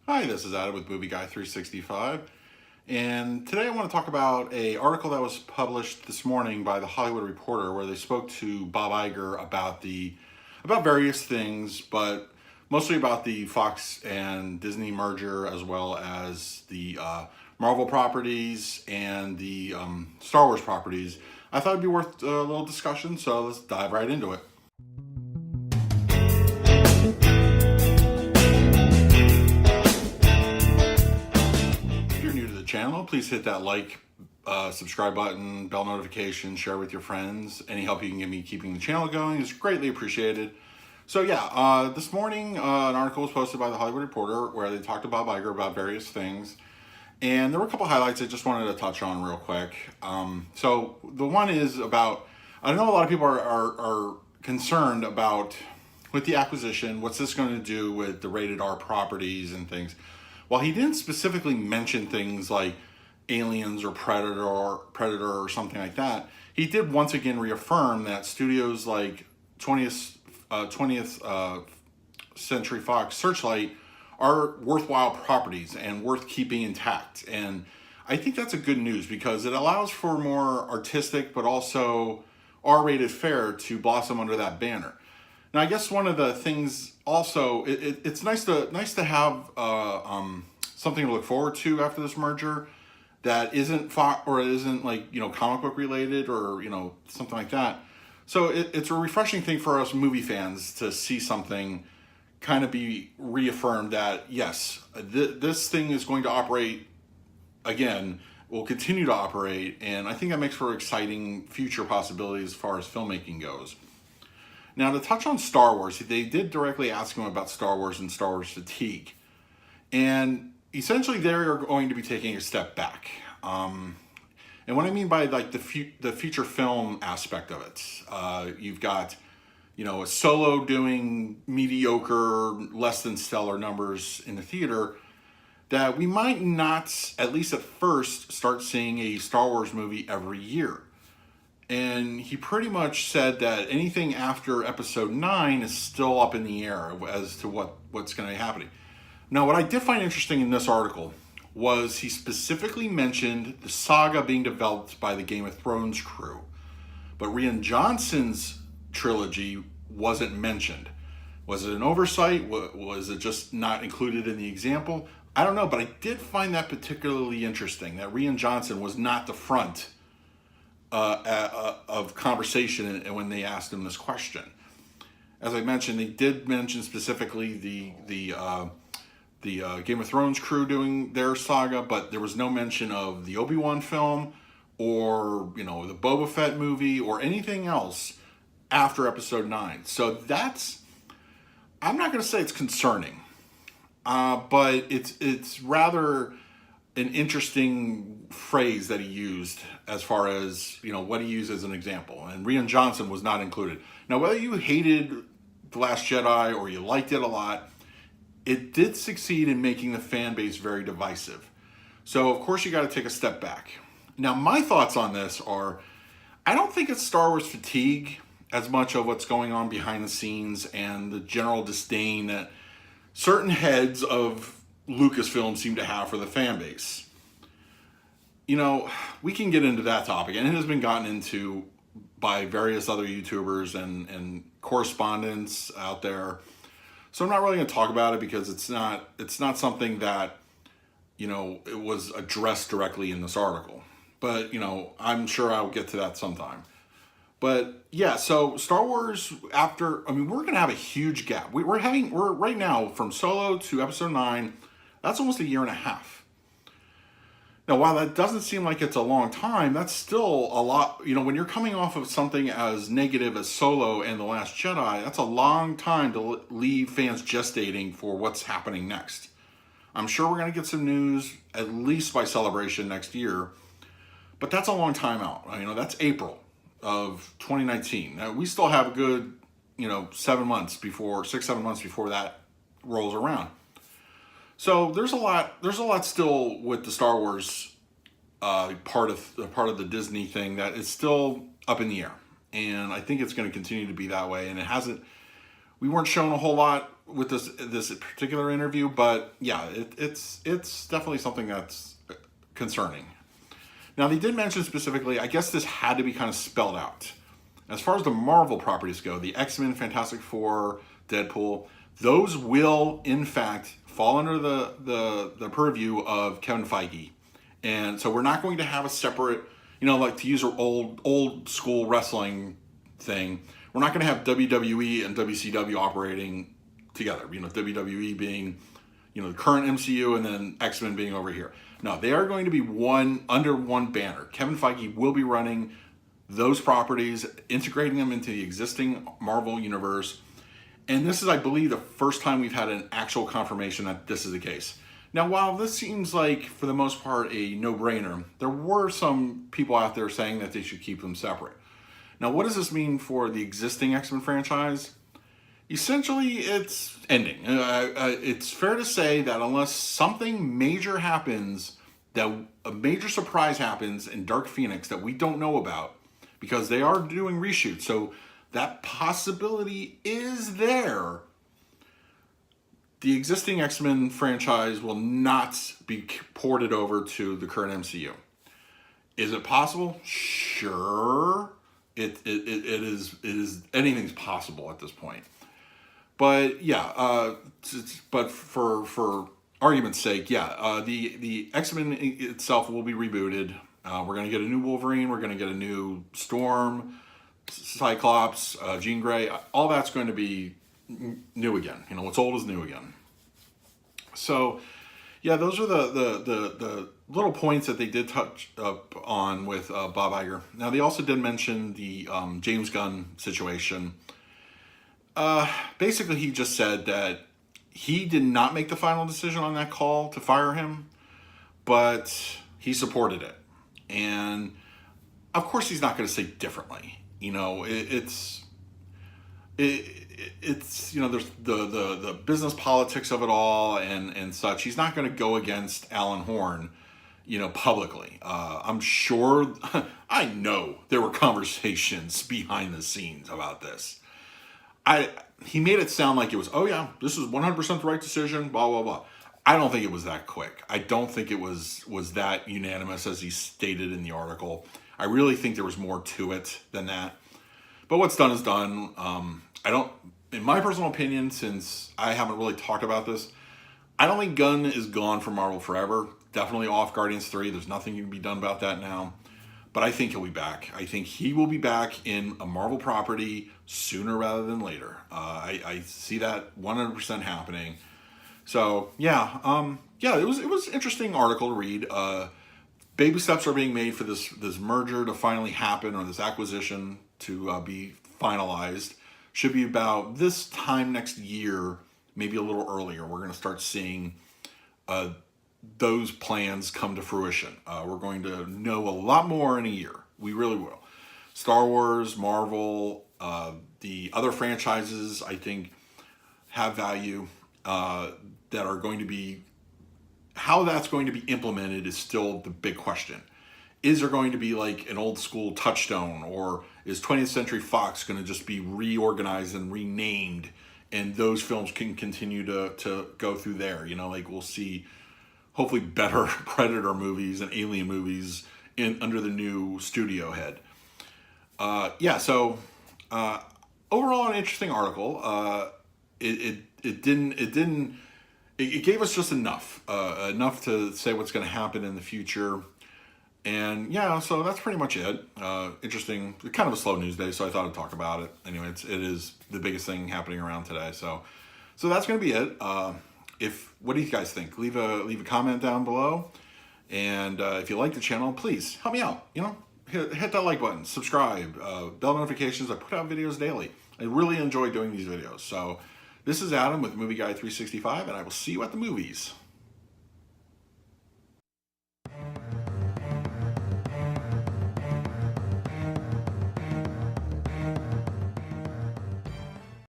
Hi, this is Adam with Movie Guy 365, and today I want to talk about an article that was published this morning by the Hollywood Reporter, where they spoke to Bob Iger about various things, but mostly about the Fox and Disney merger, as well as the Marvel properties and the Star Wars properties. I thought it'd be worth a little discussion, so let's dive right into it. If you're new to the channel, please hit that subscribe button, bell notification, share with your friends. Any help you can give me keeping the channel going is greatly appreciated. So yeah, this morning an article was posted by the Hollywood Reporter where they talked to Bob Iger about various things. And there were a couple highlights I just wanted to touch on real quick. So the one is about, I know a lot of people are concerned about, with the acquisition, what's this going to do with the rated R properties and things. While he didn't specifically mention things like Aliens or Predator or something like that, he did once again reaffirm that studios like 20th Century Fox, Searchlight are worthwhile properties and worth keeping intact. And I think that's a good news because it allows for more artistic but also R-rated fare to blossom under that banner. Now, I guess one of the things also, it's nice to have something to look forward to after this merger that isn't isn't like comic book related or something like that. So it's a refreshing thing for us movie fans to see something kind of be reaffirmed that yes, this thing is going to operate again, will continue to operate, and I think that makes for exciting future possibilities as far as filmmaking goes. Now, to touch on Star Wars, they did directly ask him about Star Wars and Star Wars fatigue. And essentially, they are going to be taking a step back. And what I mean by like the feature film aspect of it, you've got, a Solo doing mediocre, less than stellar numbers in the theater, that we might not, at least at first, start seeing a Star Wars movie every year. And he pretty much said that anything after episode 9 is still up in the air as to what's going to be happening. Now, what I did find interesting in this article was he specifically mentioned the saga being developed by the Game of Thrones crew. But Rian Johnson's trilogy wasn't mentioned. Was it an oversight? Was it just not included in the example? I don't know, but I did find that particularly interesting, that Rian Johnson was not the front of conversation when they asked him this question. As I mentioned, they did mention specifically the Game of Thrones crew doing their saga, but there was no mention of the Obi-Wan film or the Boba Fett movie or anything else after episode 9. So I'm not going to say it's concerning, but it's rather an interesting phrase that he used as far as what he used as an example, and Rian Johnson was not included. Now, whether you hated The Last Jedi or you liked it a lot, it did succeed in making the fan base very divisive. So of course you got to take a step back. Now, my thoughts on this are, I don't think it's Star Wars fatigue as much of what's going on behind the scenes and the general disdain that certain heads of Lucasfilm seem to have for the fan base. We can get into that topic, and it has been gotten into by various other YouTubers and correspondents out there. So I'm not really going to talk about it because it's not something that it was addressed directly in this article. But I'm sure I'll get to that sometime. But yeah, so Star Wars we're going to have a huge gap. We're right now from Solo to episode 9. That's almost a year and a half. Now, while that doesn't seem like it's a long time, that's still a lot. When you're coming off of something as negative as Solo and The Last Jedi, that's a long time to leave fans gestating for what's happening next. I'm sure we're going to get some news, at least by Celebration next year, but that's a long time out. That's April of 2019. Now, we still have a good, 7 months before that rolls around. So there's a lot still with the Star Wars part of the Disney thing that is still up in the air, and I think it's going to continue to be that way. And we weren't shown a whole lot with this particular interview, but yeah, it's definitely something that's concerning. Now, they did mention specifically, I guess this had to be kind of spelled out. As far as the Marvel properties go, the X-Men, Fantastic Four, Deadpool, those will, in fact, fall under the purview of Kevin Feige. And so we're not going to have a separate, like to use our old school wrestling thing, we're not going to have WWE and WCW operating together. WWE being, the current MCU, and then X-Men being over here. No, they are going to be under one banner. Kevin Feige will be running those properties, integrating them into the existing Marvel universe. And this is, I believe, the first time we've had an actual confirmation that this is the case. Now, while this seems like, for the most part, a no-brainer, there were some people out there saying that they should keep them separate. Now, what does this mean for the existing X-Men franchise? Essentially, it's ending. It's fair to say that unless something major happens, that a major surprise happens in Dark Phoenix that we don't know about, because they are doing reshoots, so that possibility is there, the existing X-Men franchise will not be ported over to the current MCU. Is it possible? Sure. It is anything's possible at this point. But yeah, but for argument's sake, yeah, the X-Men itself will be rebooted. We're going to get a new Wolverine. We're going to get a new Storm, Cyclops, Jean Grey. All that's going to be new again. What's old is new again. So, yeah, those are the little points that they did touch up on with Bob Iger. Now, they also did mention the James Gunn situation. Basically, he just said that he did not make the final decision on that call to fire him, but he supported it. And, of course, he's not going to say differently. It's there's the business politics of it all and such. He's not going to go against Alan Horn, publicly. I'm sure, I know there were conversations behind the scenes about this. He made it sound like it was, oh yeah, this is 100% the right decision, blah, blah, blah. I don't think it was that quick. I don't think it was that unanimous as he stated in the article. I really think there was more to it than that. But what's done is done. In my personal opinion, since I haven't really talked about this, I don't think Gunn is gone from Marvel forever. Definitely off Guardians 3. There's nothing can be done about that now. But I think he'll be back. I think he will be back in a Marvel property sooner rather than later. I see that 100% happening. So yeah, it was an interesting article to read. Baby steps are being made for this merger to finally happen, or this acquisition to be finalized. Should be about this time next year, maybe a little earlier. We're going to start seeing those plans come to fruition. We're going to know a lot more in a year. We really will. Star Wars, Marvel, the other franchises, I think, have value that are going to be, how that's going to be implemented is still the big question. Is there going to be like an old school Touchstone, or is 20th Century Fox going to just be reorganized and renamed, and those films can continue to go through there? We'll see hopefully better Predator movies and Alien movies under the new studio head. So overall an interesting article. It gave us just enough to say what's going to happen in the future. And yeah, so that's pretty much it. Interesting, kind of a slow news day, so I thought I'd talk about it. Anyway, it is the biggest thing happening around today. So that's going to be it. What do you guys think? Leave a comment down below. And if you like the channel, please help me out. Hit that like button, subscribe, bell notifications. I put out videos daily. I really enjoy doing these videos. So this is Adam with Movie Guy 365, and I will see you at the movies.